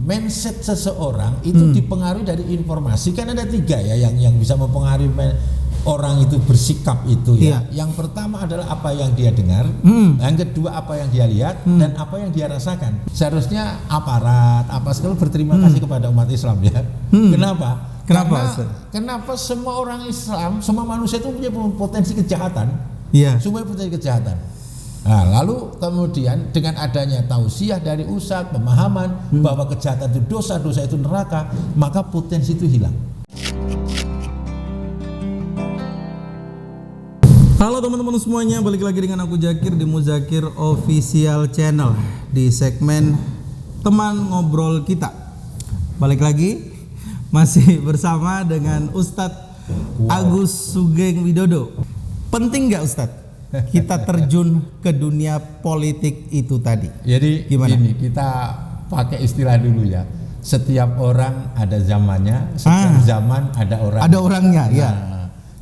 mindset seseorang itu dipengaruhi dari informasi. Kan ada 3 ya yang bisa mempengaruhi orang itu bersikap itu ya. Yang pertama adalah apa yang dia dengar, yang kedua apa yang dia lihat, dan apa yang dia rasakan. Seharusnya aparat apa segala berterima kasih kepada umat Islam ya. Kenapa semua orang Islam, semua manusia itu punya potensi kejahatan. Semua potensi kejahatan. Nah, lalu kemudian dengan adanya tausiah dari ustadz, pemahaman bahwa kejahatan itu dosa itu neraka, maka potensi itu hilang. Halo teman-teman semuanya, balik lagi dengan aku Zakir di Muzakir Official Channel di segmen Teman Ngobrol Kita. Balik lagi masih bersama dengan Ustadz Agus Sugeng Widodo. Penting nggak Ustadz kita terjun ke dunia politik itu tadi? Jadi gimana? Ini kita pakai istilah dulu ya. Setiap orang ada zamannya, setiap zaman ada orang. Ada orangnya, ya.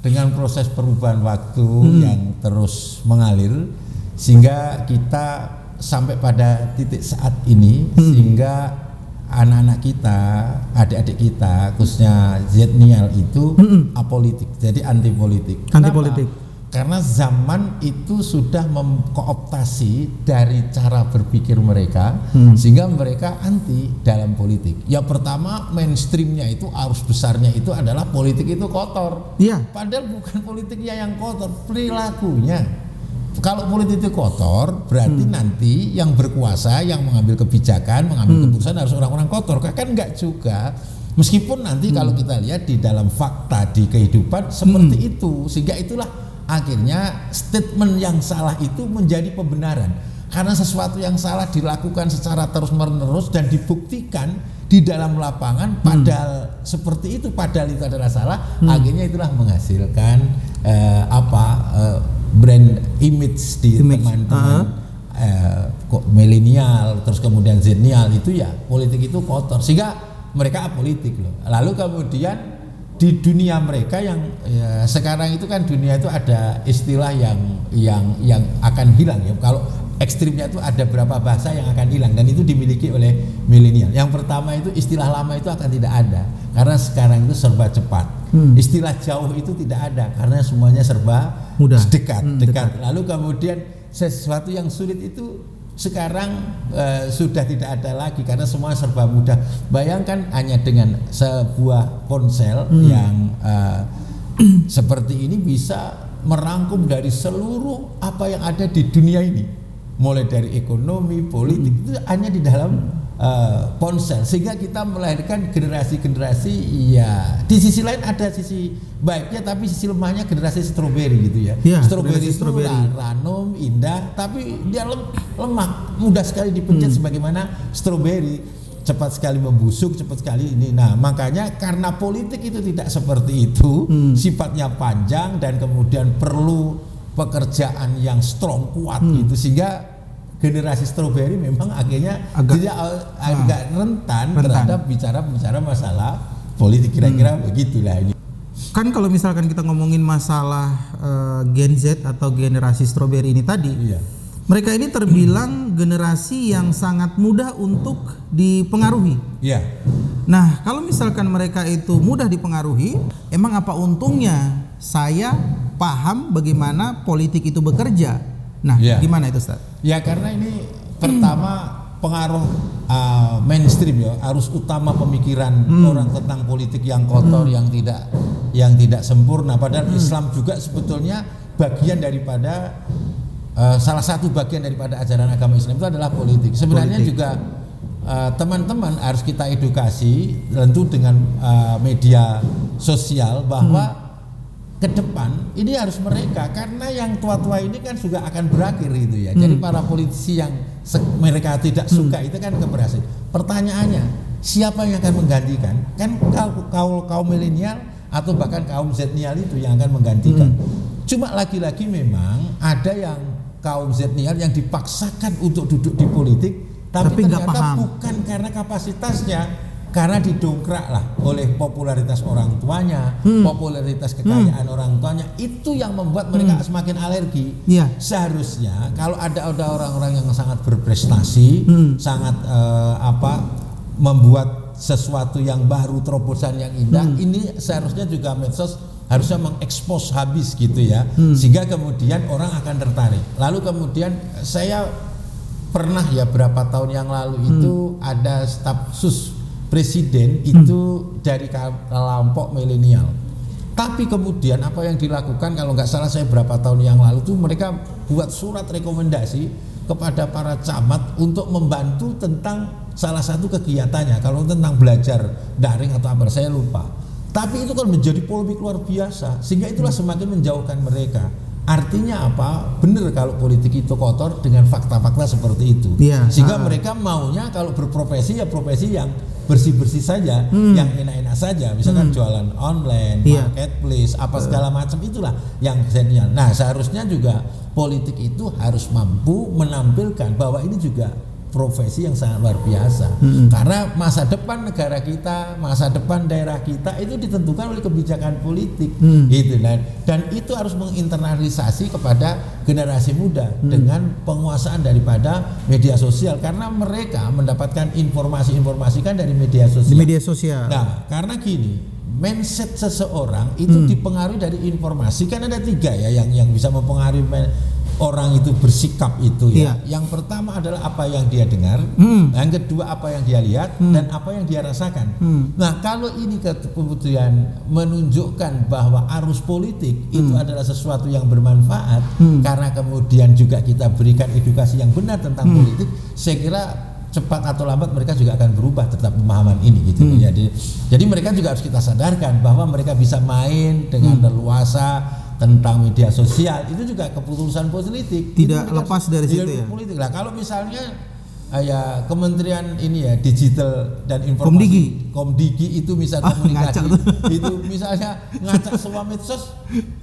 Dengan proses perubahan waktu yang terus mengalir, sehingga kita sampai pada titik saat ini, sehingga anak-anak kita, adik-adik kita, khususnya Zetnial itu apolitik, jadi anti politik. Anti politik. Karena zaman itu sudah mengkooptasi dari cara berpikir mereka, sehingga mereka anti dalam politik. Yang pertama, mainstreamnya itu, arus besarnya itu adalah politik itu kotor. Padahal bukan politiknya yang kotor, perilakunya. Kalau politik itu kotor, berarti nanti yang berkuasa, yang mengambil kebijakan, mengambil keputusan harus orang-orang kotor. Kan enggak juga. Meskipun nanti kalau kita lihat di dalam fakta di kehidupan seperti itu, sehingga itulah akhirnya statement yang salah itu menjadi pembenaran, karena sesuatu yang salah dilakukan secara terus-menerus dan dibuktikan di dalam lapangan padahal seperti itu, padahal itu adalah salah. Akhirnya itulah menghasilkan brand image di teman-teman milenial, terus kemudian Zetnial itu ya politik itu kotor, sehingga mereka apolitik loh. Lalu kemudian di dunia mereka yang sekarang itu kan dunia itu ada istilah yang akan hilang ya. Kalau ekstrimnya itu ada berapa bahasa yang akan hilang dan itu dimiliki oleh milenial. Yang pertama itu istilah lama itu akan tidak ada karena sekarang itu serba cepat. Istilah jauh itu tidak ada karena semuanya serba mudah, dekat. Lalu kemudian sesuatu yang sulit itu sekarang sudah tidak ada lagi karena semua serba mudah. Bayangkan hanya dengan sebuah ponsel yang seperti ini bisa merangkum dari seluruh apa yang ada di dunia ini, mulai dari ekonomi, politik, itu hanya di dalam ponsel, sehingga kita melahirkan generasi-generasi ya. Di sisi lain ada sisi baiknya, tapi sisi lemahnya generasi stroberi gitu ya. Stroberi itu ranum, indah, tapi dia lemah, mudah sekali dipencet sebagaimana stroberi, cepat sekali membusuk, cepat sekali ini. Nah, makanya karena politik itu tidak seperti itu, sifatnya panjang dan kemudian perlu pekerjaan yang strong, kuat gitu, sehingga generasi stroberi memang akhirnya agak rentan terhadap bicara masalah politik, kira-kira begitulah ini. Kan kalau misalkan kita ngomongin masalah Gen Z atau generasi stroberi ini tadi, mereka ini terbilang generasi yang sangat mudah untuk dipengaruhi. Nah, kalau misalkan mereka itu mudah dipengaruhi, emang apa untungnya saya paham bagaimana politik itu bekerja? Nah, gimana itu Ustaz? Ya karena ini pertama pengaruh mainstream ya, arus utama pemikiran orang tentang politik yang kotor, yang tidak sempurna. Padahal Islam juga sebetulnya bagian daripada salah satu bagian daripada ajaran agama Islam itu adalah politik. Sebenarnya juga teman-teman harus kita edukasi tentu dengan media sosial bahwa ke depan ini harus mereka, karena yang tua-tua ini kan juga akan berakhir gitu ya. Jadi para politisi yang mereka tidak suka itu kan keberhasilan. Pertanyaannya, siapa yang akan menggantikan? Kan kaum milenial atau bahkan kaum Zetnial itu yang akan menggantikan. Cuma lagi-lagi memang ada yang kaum Zetnial yang dipaksakan untuk duduk di politik, tapi ternyata bukan karena kapasitasnya, karena didongkrak lah oleh popularitas orang tuanya, popularitas kekayaan orang tuanya, itu yang membuat mereka semakin alergi. Seharusnya kalau ada orang-orang yang sangat berprestasi, sangat membuat sesuatu yang baru, terobosan yang indah. Ini seharusnya juga medsos harusnya mengekspos habis gitu ya, sehingga kemudian orang akan tertarik. Lalu kemudian saya pernah ya berapa tahun yang lalu itu ada staf sus presiden itu dari kelompok milenial. Tapi kemudian apa yang dilakukan, kalau nggak salah saya berapa tahun yang lalu tuh mereka buat surat rekomendasi kepada para camat untuk membantu tentang salah satu kegiatannya, kalau tentang belajar daring atau apa saya lupa. Tapi itu kan menjadi polemik luar biasa, sehingga itulah semakin menjauhkan mereka. Artinya apa? Benar kalau politik itu kotor dengan fakta-fakta seperti itu. Sehingga mereka maunya kalau berprofesi ya profesi yang bersih-bersih saja, yang enak-enak saja. Misalkan jualan online, marketplace, apa segala macam, itulah yang genial. Nah, seharusnya juga politik itu harus mampu menampilkan bahwa ini juga profesi yang sangat luar biasa, karena masa depan negara kita, masa depan daerah kita itu ditentukan oleh kebijakan politik, gitu. Dan itu harus menginternalisasi kepada generasi muda dengan penguasaan daripada media sosial, karena mereka mendapatkan informasi kan dari media sosial. Di media sosial. Nah, karena gini, mindset seseorang itu dipengaruhi dari informasi, kan ada 3 ya yang bisa mempengaruhi orang itu bersikap itu ya. Yang pertama adalah apa yang dia dengar, yang kedua apa yang dia lihat, dan apa yang dia rasakan. Nah, kalau ini kemudian menunjukkan bahwa arus politik itu adalah sesuatu yang bermanfaat, karena kemudian juga kita berikan edukasi yang benar tentang politik, saya kira cepat atau lambat mereka juga akan berubah terhadap pemahaman ini gitu. Jadi mereka juga harus kita sadarkan bahwa mereka bisa main dengan leluasa tentang media sosial, itu juga keputusan politik, tidak lepas dari situ ya. Politik lah. Kalau misalnya ya Kementerian ini ya Digital dan Informasi, Komdigi itu bisa komunikasi, itu misalnya ngacak semua medsos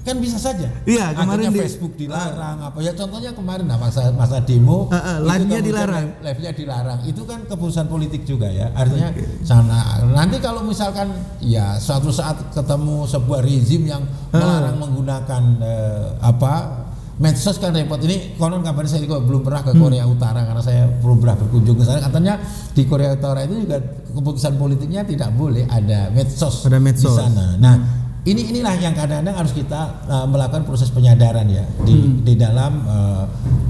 kan bisa saja. Iya, kemarin Facebook dilarang apa ya, contohnya kemarin masa demo live-nya dilarang. Live-nya dilarang. Itu kan keputusan politik juga ya. Artinya sana nanti kalau misalkan ya suatu saat ketemu sebuah rezim yang melarang menggunakan medsos kan repot. Ini konon kabarnya saya belum pernah ke Korea Utara karena saya belum pernah berkunjung ke sana. Katanya di Korea Utara itu juga keputusan politiknya tidak boleh ada medsos. Di sana. Nah, inilah yang kadang-kadang harus kita melakukan proses penyadaran ya di dalam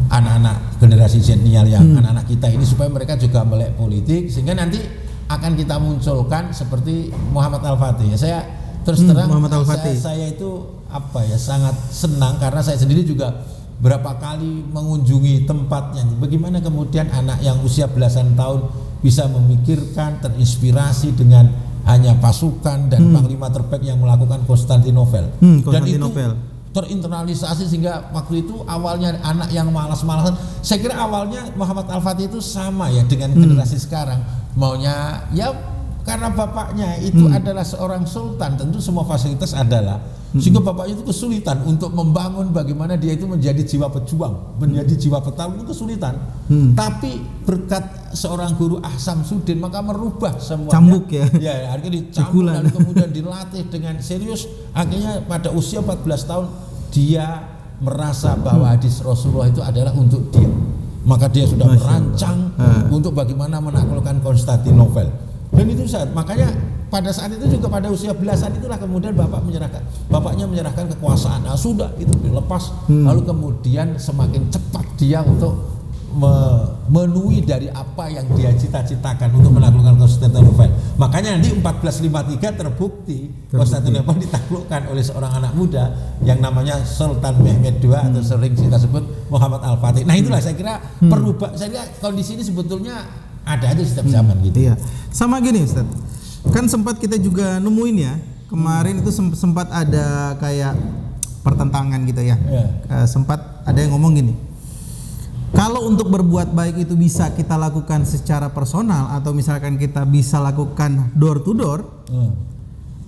anak-anak generasi zenial yang anak-anak kita ini, supaya mereka juga melek politik, sehingga nanti akan kita munculkan seperti Muhammad Al-Fatih. Ya, saya terus terang saya itu sangat senang karena saya sendiri juga berapa kali mengunjungi tempatnya. Bagaimana kemudian anak yang usia belasan tahun bisa memikirkan, terinspirasi dengan hanya pasukan dan panglima terbaik yang melakukan Konstantinopel. Dan itu terinternalisasi sehingga waktu itu awalnya anak yang malas-malasan. Saya kira awalnya Muhammad Al-Fatih itu sama ya dengan generasi sekarang, maunya ya karena bapaknya itu adalah seorang sultan, tentu semua fasilitas adalah, sehingga bapaknya itu kesulitan untuk membangun bagaimana dia itu menjadi jiwa pejuang, menjadi jiwa petarung, itu kesulitan. Tapi berkat seorang guru Samsudin maka merubah semuanya. Cambuk ya. Ya, akhirnya dicambuk lalu kemudian dilatih dengan serius. Akhirnya pada usia 14 tahun dia merasa bahwa hadis Rasulullah itu adalah untuk dia. Maka dia sudah merancang untuk bagaimana menaklukkan Konstantinopel. Dan itu makanya pada saat itu juga pada usia belasan itulah kemudian bapaknya menyerahkan kekuasaan. Nah, sudah itu dilepas, lalu kemudian semakin cepat dia untuk memenuhi dari apa yang dia cita-citakan untuk menaklukkan Konstantinopel. Makanya nanti 1453 terbukti Konstantinopel ditaklukkan oleh seorang anak muda yang namanya Sultan Mehmed II atau sering kita sebut Muhammad Al-Fatih. Nah, itulah saya kira saya kira kondisi ini sebetulnya ada aja setiap zaman gitu. Iya. Sama gini Ustaz, kan sempat kita juga nemuin ya kemarin itu sempat ada kayak pertentangan gitu ya. Sempat ada yang ngomong gini, kalau untuk berbuat baik itu bisa kita lakukan secara personal atau misalkan kita bisa lakukan door to door,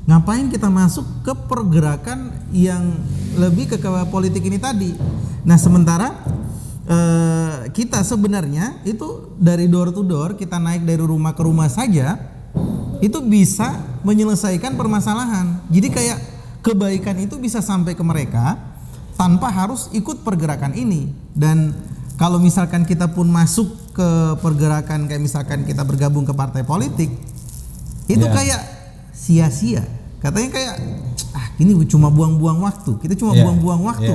ngapain kita masuk ke pergerakan yang lebih ke politik ini tadi. Nah, sementara kita sebenarnya itu dari door to door, kita naik dari rumah ke rumah saja itu bisa menyelesaikan permasalahan. Jadi kayak kebaikan itu bisa sampai ke mereka tanpa harus ikut pergerakan ini. Dan kalau misalkan kita pun masuk ke pergerakan kayak misalkan kita bergabung ke partai politik itu kayak sia-sia. Katanya kayak ini cuma buang-buang waktu. Kita cuma buang-buang waktu.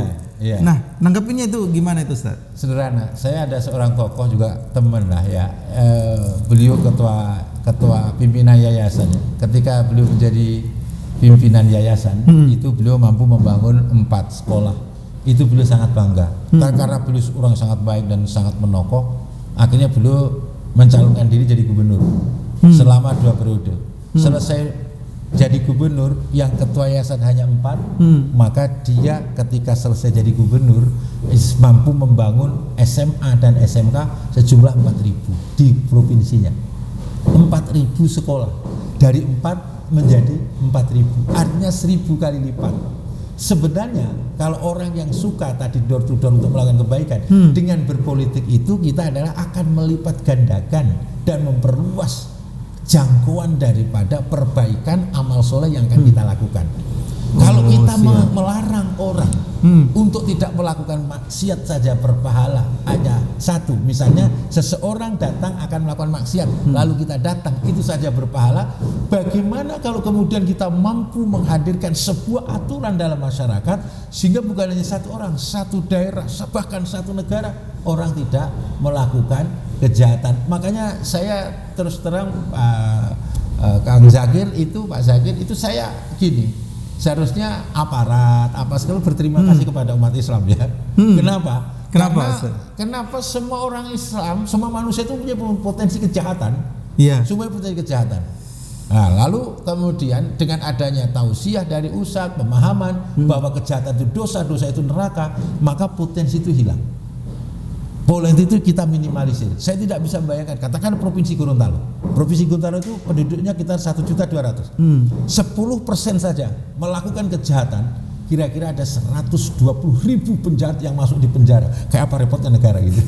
Nah, nanggapinnya itu gimana itu, Ustaz? Sederhana. Saya ada seorang tokoh juga teman lah ya. Beliau ketua pimpinan yayasan. Ketika beliau menjadi pimpinan yayasan, itu beliau mampu membangun 4 sekolah. Itu beliau sangat bangga. Karena beliau orang sangat baik dan sangat menokoh, akhirnya beliau mencalonkan diri jadi gubernur selama 2 periode. Selesai jadi gubernur yang ketua yayasan hanya 4, maka dia ketika selesai jadi gubernur mampu membangun SMA dan SMK sejumlah 4.000 di provinsinya. 4.000 sekolah dari 4 menjadi 4.000, artinya 1.000 kali lipat. Sebenarnya kalau orang yang suka tadi door to door untuk melakukan kebaikan, dengan berpolitik itu kita adalah akan melipat gandakan dan memperluas jangkauan daripada perbaikan amal soleh yang akan kita lakukan. Kalau kita melarang orang untuk tidak melakukan maksiat saja berpahala hanya 1, misalnya seseorang datang akan melakukan maksiat, lalu kita datang itu saja berpahala. Bagaimana kalau kemudian kita mampu menghadirkan sebuah aturan dalam masyarakat sehingga bukan hanya 1 orang, 1 daerah, bahkan 1 negara orang tidak melakukan kejahatan. Makanya saya terus terang Kang Zakir itu, Pak Zakir itu saya gini, seharusnya aparat apa segala berterima kasih kepada umat Islam ya. Kenapa? Kenapa semua orang Islam, semua manusia itu punya potensi kejahatan. Semua potensi kejahatan. Nah, lalu kemudian dengan adanya tausiah dari ustadz, pemahaman bahwa kejahatan itu dosa itu neraka, maka potensi itu hilang. Potensi itu kita minimalisir. Saya tidak bisa membayangkan, katakan Provinsi Gorontalo. Provinsi Gorontalo itu penduduknya kita 1.200.000. 10% saja melakukan kejahatan, kira-kira ada 120.000 penjahat yang masuk di penjara. Kayak apa repotnya negara gitu.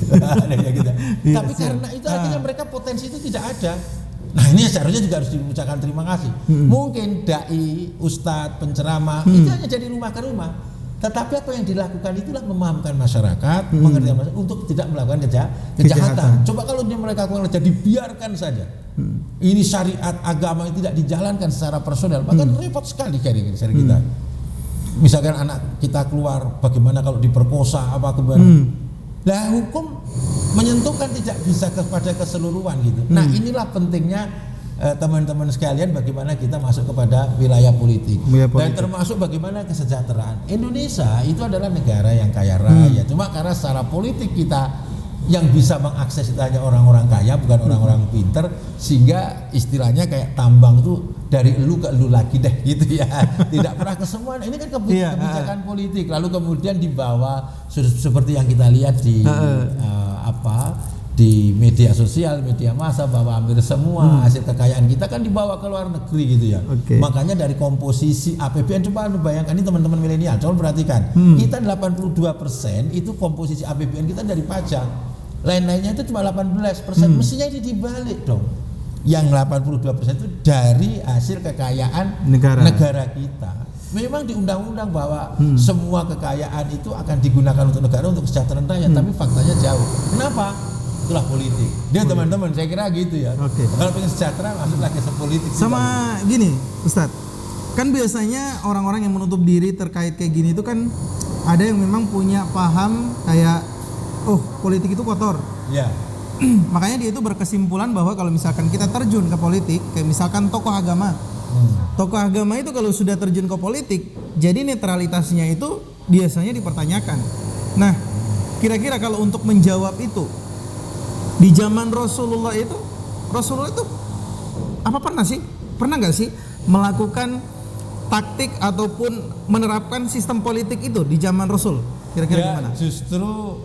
Tapi karena itu artinya mereka potensi itu tidak ada. Nah, ini seharusnya juga harus diucapkan terima kasih. Mungkin dai, ustadz, penceramah itu hanya jadi rumah ke rumah. Tetapi apa yang dilakukan itulah memahamkan masyarakat, mengerti masyarakat untuk tidak melakukan kejahatan. Coba kalau dia mereka lakukan kejahatan, dibiarkan saja. Ini syariat agama yang tidak dijalankan secara personal, maka repot sekali kita. Misalkan anak kita keluar, bagaimana kalau diperkosa apa kemudian. Nah, hukum menyentuhkan tidak bisa kepada keseluruhan gitu. Nah, inilah pentingnya teman-teman sekalian bagaimana kita masuk kepada wilayah politik. Dan termasuk bagaimana kesejahteraan. Indonesia itu adalah negara yang kaya raya, cuma karena secara politik kita yang bisa mengakses itu hanya orang-orang kaya, bukan orang-orang pinter, sehingga istilahnya kayak tambang itu dari elu ke elu lagi deh gitu ya. Tidak pernah ke semua. Ini kan kebijakan politik, lalu kemudian dibawa seperti yang kita lihat di di media sosial, media massa, bahwa hampir semua hasil kekayaan kita kan dibawa ke luar negeri gitu ya. Makanya dari komposisi APBN, coba bayangkan ini teman-teman milenial, coba perhatikan, kita 82% itu komposisi APBN kita dari pajak, lain-lainnya itu cuma 18%. Mestinya ini dibalik dong, yang 82% itu dari hasil kekayaan negara kita. Memang di undang-undang bahwa semua kekayaan itu akan digunakan untuk negara, untuk kesejahteraan rakyat, tapi faktanya jauh. Kenapa? Itulah politik. Dia teman-teman, saya kira gitu ya. Kalau pengen sejahtera masuk lagi ke politik. Sama gini, Ustadz. Kan biasanya orang-orang yang menutup diri terkait kayak gini itu kan ada yang memang punya paham kayak politik itu kotor. Makanya dia itu berkesimpulan bahwa kalau misalkan kita terjun ke politik, kayak misalkan tokoh agama. Tokoh agama itu kalau sudah terjun ke politik, jadi netralitasnya itu biasanya dipertanyakan. Nah, kira-kira kalau untuk menjawab itu, di zaman Rasulullah itu apa pernah nggak sih melakukan taktik ataupun menerapkan sistem politik itu di zaman Rasul? Kira-kira gimana? Justru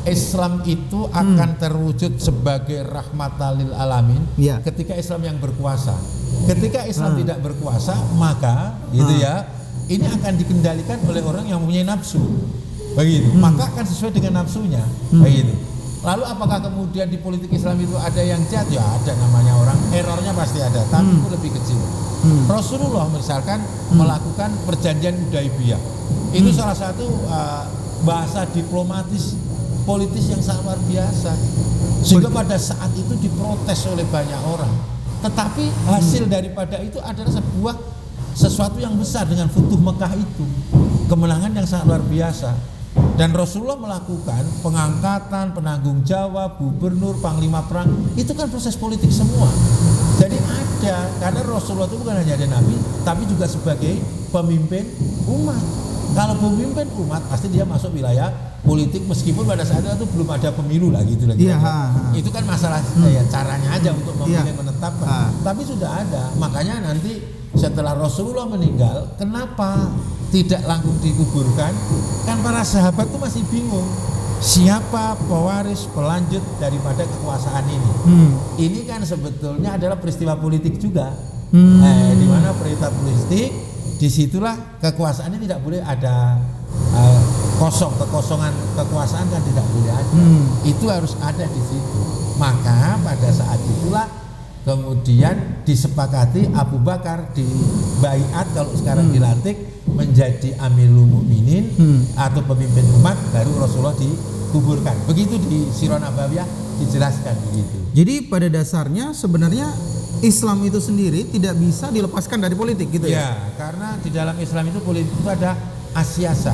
Islam itu akan terwujud sebagai rahmatan lil alamin ketika Islam yang berkuasa. Ketika Islam tidak berkuasa, maka ini akan dikendalikan oleh orang yang mempunyai nafsu. Begitu. Maka akan sesuai dengan nafsunya. Begitu. Lalu apakah kemudian di politik Islam itu ada yang jahat? Ya ada, namanya orang, errornya pasti ada, tapi itu lebih kecil. Rasulullah misalkan melakukan perjanjian Hudaibiyah, itu salah satu bahasa diplomatis politis yang sangat luar biasa. sehingga pada saat itu diprotes oleh banyak orang. Tetapi hasil daripada itu adalah sesuatu yang besar dengan Futuh Mekah itu, kemenangan yang sangat luar biasa. Dan Rasulullah melakukan pengangkatan, penanggung jawab, gubernur, panglima perang, itu kan proses politik semua. Jadi ada, karena Rasulullah itu bukan hanya ada nabi, tapi juga sebagai pemimpin umat. Kalau pemimpin umat pasti dia masuk wilayah politik, meskipun pada saat itu belum ada pemilu lah gitu lagi. Itu kan masalah caranya aja untuk memilih menetapkan. Tapi sudah ada. Makanya nanti setelah Rasulullah meninggal, kenapa tidak langsung dikuburkan? Kan para sahabat tuh masih bingung siapa pewaris pelanjut daripada kekuasaan ini. Ini kan sebetulnya adalah peristiwa politik juga. Di mana peristiwa politik, disitulah kekuasaan ini tidak boleh ada kekosongan kekuasaan kan tidak boleh ada. Itu harus ada di situ. Maka pada saat itulah kemudian disepakati Abu Bakar dibaiat, kalau sekarang dilantik menjadi Amirul Mukminin atau pemimpin umat, baru Rasulullah dikuburkan. Begitu di Sirah Nabawiyah dijelaskan begitu. Jadi pada dasarnya sebenarnya Islam itu sendiri tidak bisa dilepaskan dari politik gitu ya? Ya, karena di dalam Islam itu politik itu ada asiasa.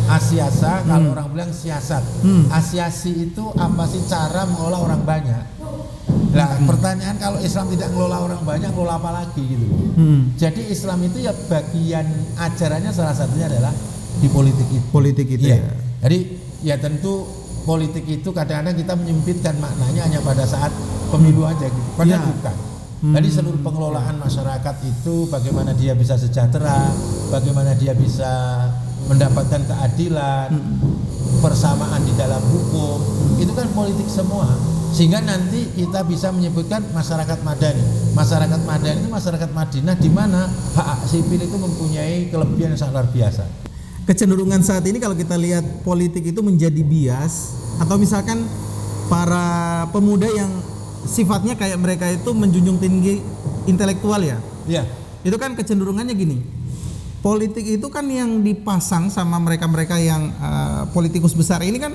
Asiasa kalau orang bilang siasat. Asiasi itu apa sih? Cara mengolah orang banyak. Nah, pertanyaan kalau Islam tidak ngelola orang banyak, ngelola apa lagi gitu. Jadi Islam itu ya bagian ajarannya salah satunya adalah di politik itu. Politik itu ya. Jadi ya tentu politik itu kadang-kadang kita menyempitkan maknanya hanya pada saat pemilu aja gitu. Padahal bukan. Jadi seluruh pengelolaan masyarakat itu bagaimana dia bisa sejahtera, bagaimana dia bisa mendapatkan keadilan, persamaan di dalam hukum, itu kan politik semua. Sehingga nanti kita bisa menyebutkan masyarakat madani. Masyarakat madani itu masyarakat Madinah di mana hak sipil itu mempunyai kelebihan yang sangat luar biasa. Kecenderungan saat ini kalau kita lihat politik itu menjadi bias, atau misalkan para pemuda yang sifatnya kayak mereka itu menjunjung tinggi intelektual ya. Iya. Itu kan kecenderungannya gini. Politik itu kan yang dipasang sama mereka-mereka yang politikus besar ini kan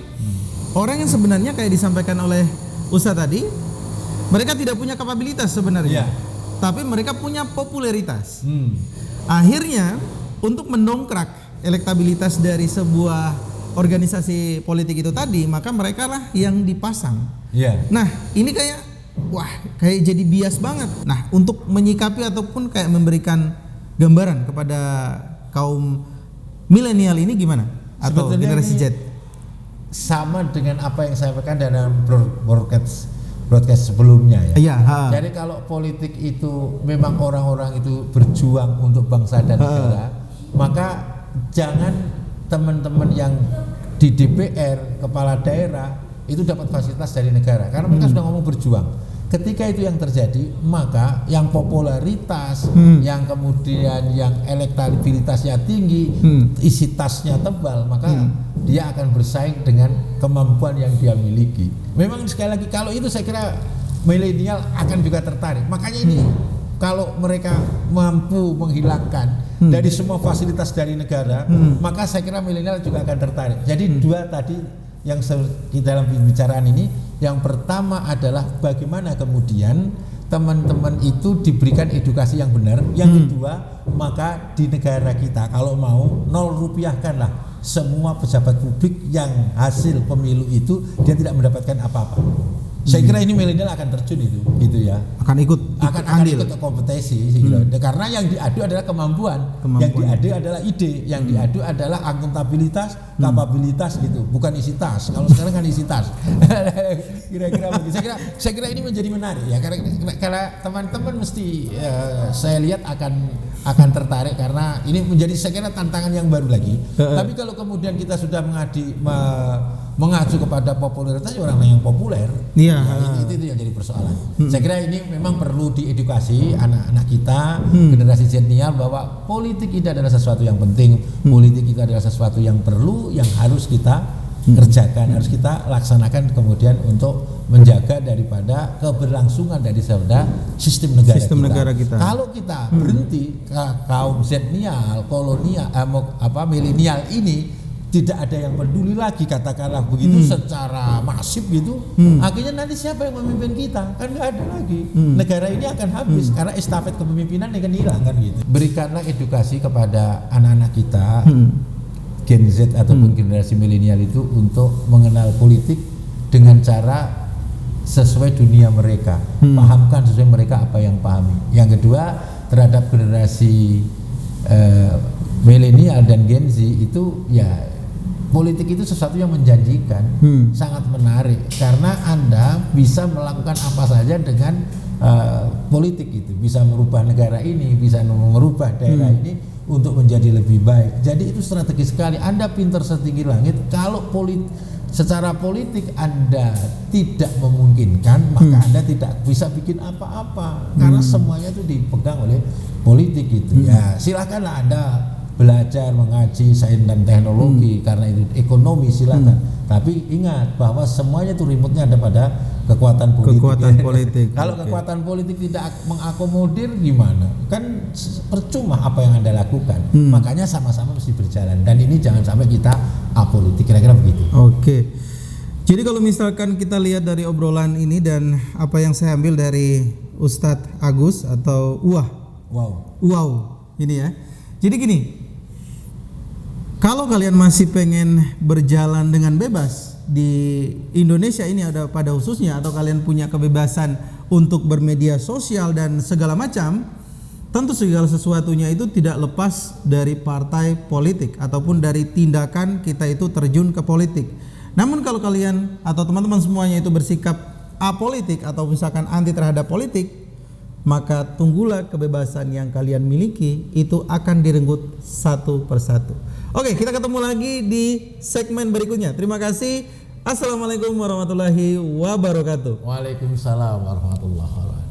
orang yang sebenarnya kayak disampaikan oleh Ustaz tadi, mereka tidak punya kapabilitas sebenarnya. Tapi mereka punya popularitas. Akhirnya untuk mendongkrak elektabilitas dari sebuah organisasi politik itu tadi, maka mereka lah yang dipasang. Nah, ini kayak kayak jadi bias banget. Nah, untuk menyikapi ataupun kayak memberikan gambaran kepada kaum milenial ini gimana? Atau sebetulnya generasi Z? Sama dengan apa yang saya sampaikan dalam broadcast sebelumnya ya. Jadi kalau politik itu memang orang-orang itu berjuang untuk bangsa dan negara, maka jangan teman-teman yang di DPR, kepala daerah itu dapat fasilitas dari negara karena mereka sudah ngomong berjuang. Ketika itu yang terjadi, maka yang popularitas, yang kemudian yang elektabilitasnya tinggi, isi tasnya tebal, maka dia akan bersaing dengan kemampuan yang dia miliki. Memang sekali lagi kalau itu saya kira milenial akan juga tertarik. Makanya ini kalau mereka mampu menghilangkan dari semua fasilitas dari negara, maka saya kira milenial juga akan tertarik. Jadi dua tadi yang di dalam pembicaraan ini, yang pertama adalah bagaimana kemudian teman-teman itu diberikan edukasi yang benar. Yang kedua, maka di negara kita kalau mau 0 rupiahkanlah semua pejabat publik yang hasil pemilu itu dia tidak mendapatkan apa-apa. Saya kira ini milenial akan terjun itu ya. Akan ikut ke kompetisi karena yang diadu adalah kemampuan, yang diadu adalah ide, yang diadu adalah akuntabilitas, kapabilitas gitu, bukan isi tas. Kalau sekarang kan isi tas. Kira-kira begitu. Saya kira ini menjadi menarik ya, karena teman-teman mesti saya lihat akan tertarik karena ini menjadi saya kira tantangan yang baru lagi. Tapi kalau kemudian kita sudah mengacu kepada popularitas orang yang populer, itu yang jadi persoalan. Saya kira ini memang perlu diedukasi anak-anak kita, generasi zenial, bahwa politik itu adalah sesuatu yang penting, politik itu adalah sesuatu yang perlu, yang harus kita kerjakan, harus kita laksanakan kemudian untuk menjaga daripada keberlangsungan dari sistem negara kita. Kalau kita berhenti kaum zenial, kolonial, milenial ini tidak ada yang peduli lagi, katakanlah begitu, secara masif gitu, akhirnya nanti siapa yang memimpin kita? Kan nggak ada lagi. Negara ini akan habis karena estafet kepemimpinan akan hilang kan gitu. Berikanlah edukasi kepada anak-anak kita, Gen Z ataupun generasi milenial itu untuk mengenal politik dengan cara sesuai dunia mereka, pahamkan sesuai mereka apa yang pahami. Yang kedua, terhadap generasi milenial dan Gen Z itu ya, politik itu sesuatu yang menjanjikan, sangat menarik karena Anda bisa melakukan apa saja dengan politik itu, bisa merubah negara ini, bisa merubah daerah ini untuk menjadi lebih baik. Jadi itu strategis sekali. Anda pintar setinggi langit, kalau secara politik Anda tidak memungkinkan, maka Anda tidak bisa bikin apa-apa karena semuanya itu dipegang oleh politik itu. Ya silakanlah Anda belajar mengaji sains dan teknologi karena itu ekonomi, silakan. Tapi ingat bahwa semuanya itu remote-nya ada pada kekuatan politik. Kalau kekuatan politik tidak mengakomodir gimana? Kan percuma apa yang Anda lakukan. Makanya sama-sama mesti berjalan dan ini jangan sampai kita apolitik, kira-kira begitu. Oke. Jadi kalau misalkan kita lihat dari obrolan ini dan apa yang saya ambil dari Ustadz Agus atau Wow ini ya. Jadi gini, kalau kalian masih pengen berjalan dengan bebas di Indonesia ini ada pada khususnya, atau kalian punya kebebasan untuk bermedia sosial dan segala macam, tentu segala sesuatunya itu tidak lepas dari partai politik ataupun dari tindakan kita itu terjun ke politik. Namun kalau kalian atau teman-teman semuanya itu bersikap apolitik atau misalkan anti terhadap politik, maka tunggulah kebebasan yang kalian miliki itu akan direnggut satu persatu. Oke, kita ketemu lagi di segmen berikutnya. Terima kasih. Assalamualaikum warahmatullahi wabarakatuh. Waalaikumsalam warahmatullahi wabarakatuh.